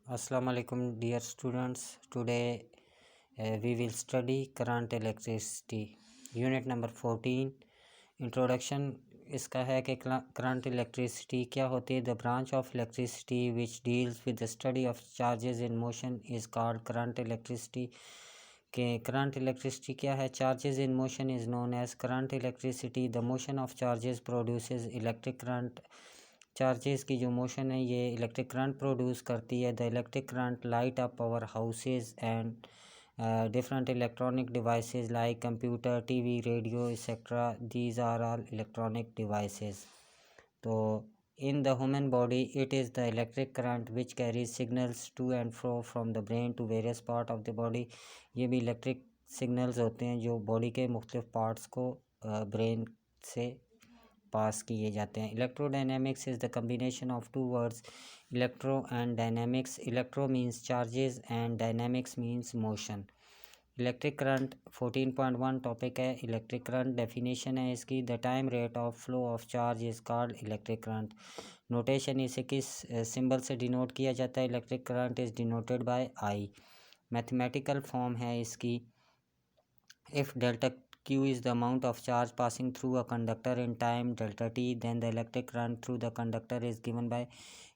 Assalamu alaikum dear students. Today we will study current electricity. Unit number 14. Introduction इसका है कि current electricity क्या होती है. The branch of electricity which deals with the study of charges in motion is called current electricity. के current electricity क्या है? Charges in motion is known as current electricity. The motion of charges produces electric current. Charges की जो motion है ये electric current produce करती है. The electric current light up our houses and different electronic devices like computer, TV, radio, etc. These are all electronic devices. तो in the human body it is the electric current which carries signals to and fro from the brain to various part of the body. ये भी electric signals होते हैं जो body के मुख्तलिफ parts को brain से पास किए जाते हैं. Electrodynamics is the combination of two words electro and dynamics. Electro means charges and dynamics means motion. Electric current 14.1 topic है. इलेक्ट्रिक करंट डेफिनेशन है इसकी. The time rate of flow of charge is called electric current. Notation इसे किस symbol से denote किया जाता है? Electric current is denoted by I. Mathematical form है इसकी. If delta Q is the amount of charge passing through a conductor in time delta t, then the electric current through the conductor is given by.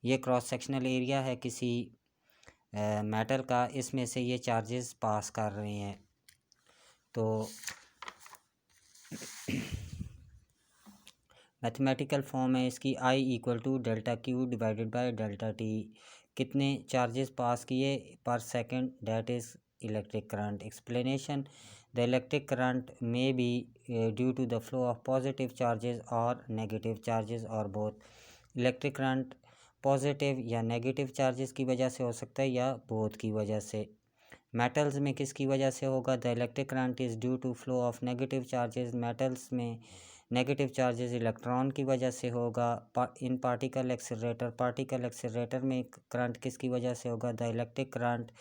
ये cross sectional area है किसी metal का, इसमें से ये charges पास कर रहे हैं. तो मैथमेटिकल फॉर्म है इसकी. I equal to delta Q divided by delta T. कितने चार्जेस पास किए per second, that is electric current. Explanation. The electric current may be due to the flow of positive charges or negative charges or both. Electric current positive या negative charges की वजह से हो सकता है या both की वजह से. मेटल्स में किसकी वजह से होगा? The electric current is due to flow of negative charges. Metals में नेगेटिव चार्जेस इलेक्ट्रॉन की वजह से होगा. इन पार्टिकल एक्सेलरेटर में करंट किसकी वजह से होगा? The electric current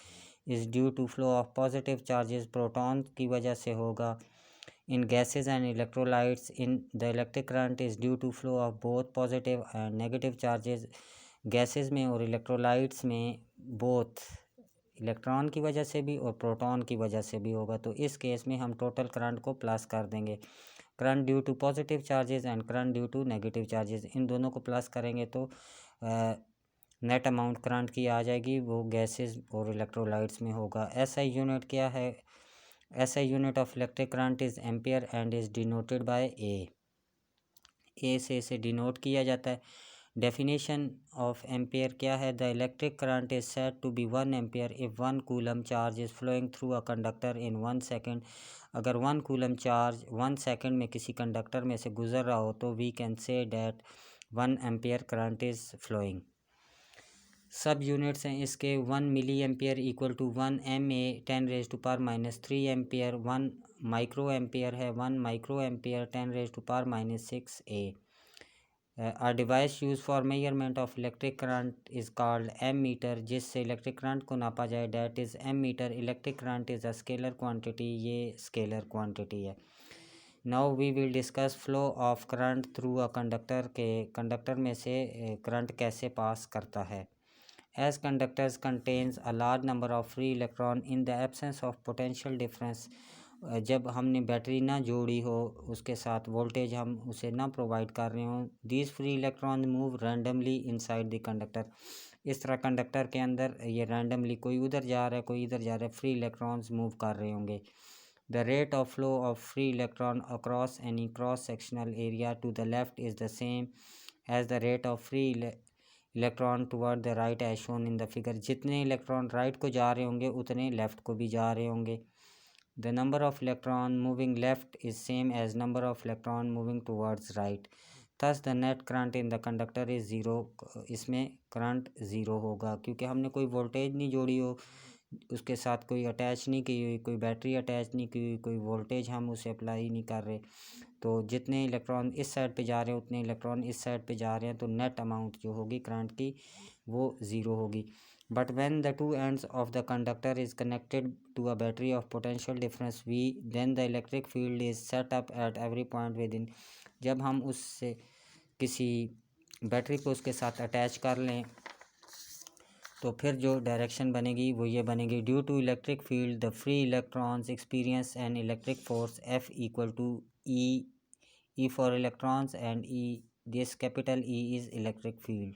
is due to flow of positive charges proton की वजह से होगा. In gases and electrolytes in the electric current is due to flow of both positive and negative charges. Gases में और इलेक्ट्रोलाइट्स में both electron की वजह से भी और प्रोटॉन की वजह से भी होगा. तो इस केस में हम टोटल करंट को प्लस कर देंगे. Current due to positive charges and current due to negative charges, इन दोनों को प्लस करेंगे तो नेट अमाउंट करंट की आ जाएगी, वो गैसेस और इलेक्ट्रोलाइट्स में होगा. एसआई यूनिट क्या है? SI unit of electric current is ampere and is denoted by A से इसे डिनोट किया जाता है. डेफिनेशन ऑफ एम्पियर क्या है? The electric current is said to be 1 ampere if 1 coulomb charge is flowing through a conductor in 1 second. अगर 1 coulomb charge 1 second में किसी कंडक्टर में से गुजर रहा हो तो we can say that 1 ampere current is flowing. Sub units हैं इसके. 1 milli ampere equal to 1 MA 10⁻³ ampere. 1 micro ampere है. 1 micro ampere 10⁻⁻6 A. A device use for measurement of electric current is called ammeter, जिससे electric current को नापा जाए, that is ammeter. Electric current is a scalar quantity, ये scalar quantity है. Now we will discuss flow of current through a conductor. के conductor में से current कैसे पास करता है. As conductors contains a large number of free electron in the absence of potential difference. जब हमने बैटरी ना जोड़ी हो, उसके साथ वोल्टेज हम उसे ना प्रोवाइड कर रहे हों, these free electrons move randomly inside the conductor. इस तरह कंडक्टर के अंदर ये रैंडमली कोई उधर जा रहा है कोई इधर जा रहा है, फ्री इलेक्ट्रॉन्स मूव कर रहे होंगे. The rate of flow of free electron across any cross sectional area to the left is the same as the rate of free electron toward the right as shown in the figure. जितने electron right को जा रहे होंगे उतने left को भी जा रहे होंगे. The number of electron moving left is same as number of electron moving towards right. Thus the net current in the conductor is zero. इसमें करंट ज़ीरो होगा क्योंकि हमने कोई वोल्टेज नहीं जोड़ी हो, उसके साथ कोई अटैच नहीं की हुई, कोई बैटरी अटैच नहीं की हुई, कोई वोल्टेज हम उसे अप्लाई नहीं कर रहे. तो जितने इलेक्ट्रॉन इस साइड पे जा रहे हैं उतने इलेक्ट्रॉन इस साइड पे जा रहे हैं, तो नेट अमाउंट जो होगी करंट की वो ज़ीरो होगी. But when the two ends of the conductor is connected to a battery of potential difference V, then the electric field is set up at every point within. जब हम उससे किसी battery को उसके साथ attach कर लें तो फिर जो डायरेक्शन बनेगी वो ये बनेगी, due to electric field the free electrons experience an electric force F equal to E for electrons and this capital E is electric field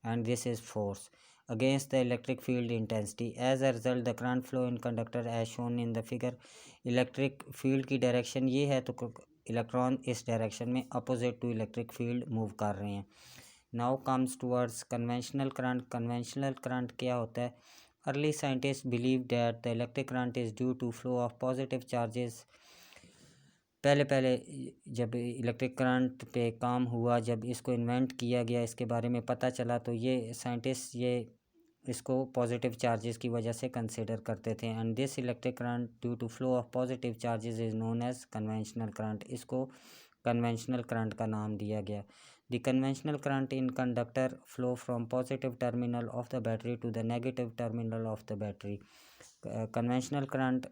and this is force against the electric field intensity. As a result the current flow in conductor as shown in the figure. Electric field की direction ये है तो electron इस direction में opposite to electric field move कर रहे हैं. Now comes towards conventional current. Conventional current क्या होता है? Early scientist believe that the electric current is due to flow of positive charges. पहले जब इलेक्ट्रिक करंट पे काम हुआ, जब इसको इन्वेंट किया गया, इसके बारे में पता चला, तो ये साइंटिस्ट ये इसको पॉजिटिव चार्जेस की वजह से कंसिडर करते थे. And this electric current due to flow of positive charges is known as conventional current. इसको कन्वेंशनल करंट का नाम दिया गया. The conventional current in conductor flow from positive terminal of the battery to the negative terminal of the battery. Conventional current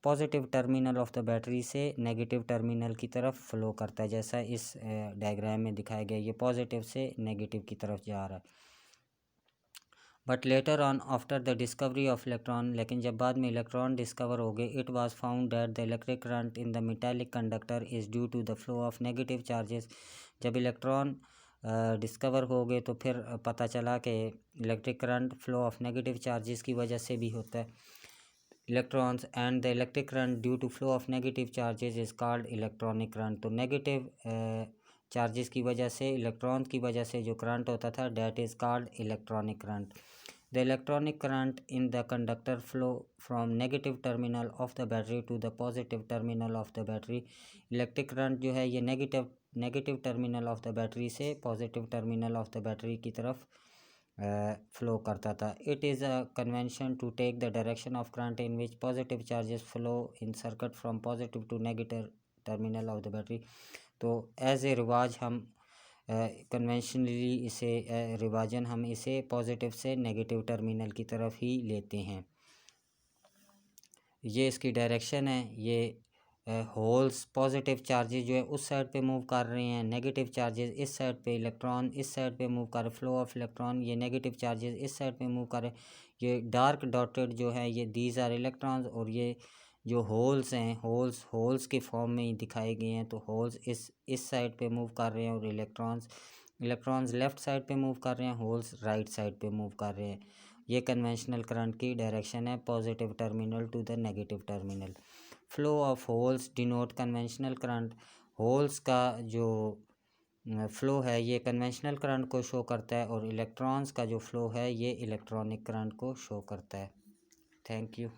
positive terminal of the battery से negative terminal की तरफ flow करता है, जैसा इस डायग्राम में दिखाया गया. ये पॉजिटिव से नेगेटिव की तरफ जा रहा है. But later on after the discovery of electron, लेकिन जब बाद में इलेक्ट्रॉन डिस्कवर हो गए, it was found that the electric current in the metallic conductor is due to the flow of negative charges. जब इलेक्ट्रॉन डिस्कवर हो गए तो फिर पता चला कि electric current flow of negative charges की वजह से भी होता है. Electrons and the electric current due to flow of negative charges is called electronic current. तो नेगेटिव चार्जेस की वजह से, इलेक्ट्रॉन की वजह से जो करंट होता था, that is called electronic current. The electronic current in the conductor flow from negative terminal of the battery to the positive terminal of the battery. Electric current जो है ये negative terminal of the battery से positive terminal of the battery की तरफ flow करता था. It is a convention to take the direction of current in which positive charges flow in circuit from positive to negative terminal of the battery. तो as a रिवाज हम conventionally इसे रिवाजन हम इसे पॉजिटिव से नेगेटिव टर्मिनल की तरफ ही लेते हैं. ये इसकी डायरेक्शन है. ये होल्स पॉजिटिव चार्जेस जो है उस साइड पे मूव कर रहे हैं, नेगेटिव चार्जेस इस साइड पे, इलेक्ट्रॉन इस साइड पे मूव कर रहे, फ्लो ऑफ इलेक्ट्रॉन ये नेगेटिव चार्जेस इस साइड पे मूव कर रहे. ये डार्क डॉटेड जो है ये दीज आर इलेक्ट्रॉन्स, और ये जो होल्स हैं होल्स के फॉर्म में ही दिखाए गए हैं. तो होल्स इस साइड पे मूव कर रहे हैं और इलेक्ट्रॉन्स लेफ़्ट साइड पे मूव कर रहे हैं, होल्स राइट साइड पे मूव कर रहे हैं. ये कन्वेंशनल करंट की डायरेक्शन है, positive terminal to the negative terminal. Flow of holes denote conventional current. Holes का जो फ्लो है ये कन्वेंशनल करंट को शो करता है, और इलेक्ट्रॉन्स का जो फ्लो है ये इलेक्ट्रॉनिक करंट को शो करता है. Thank you.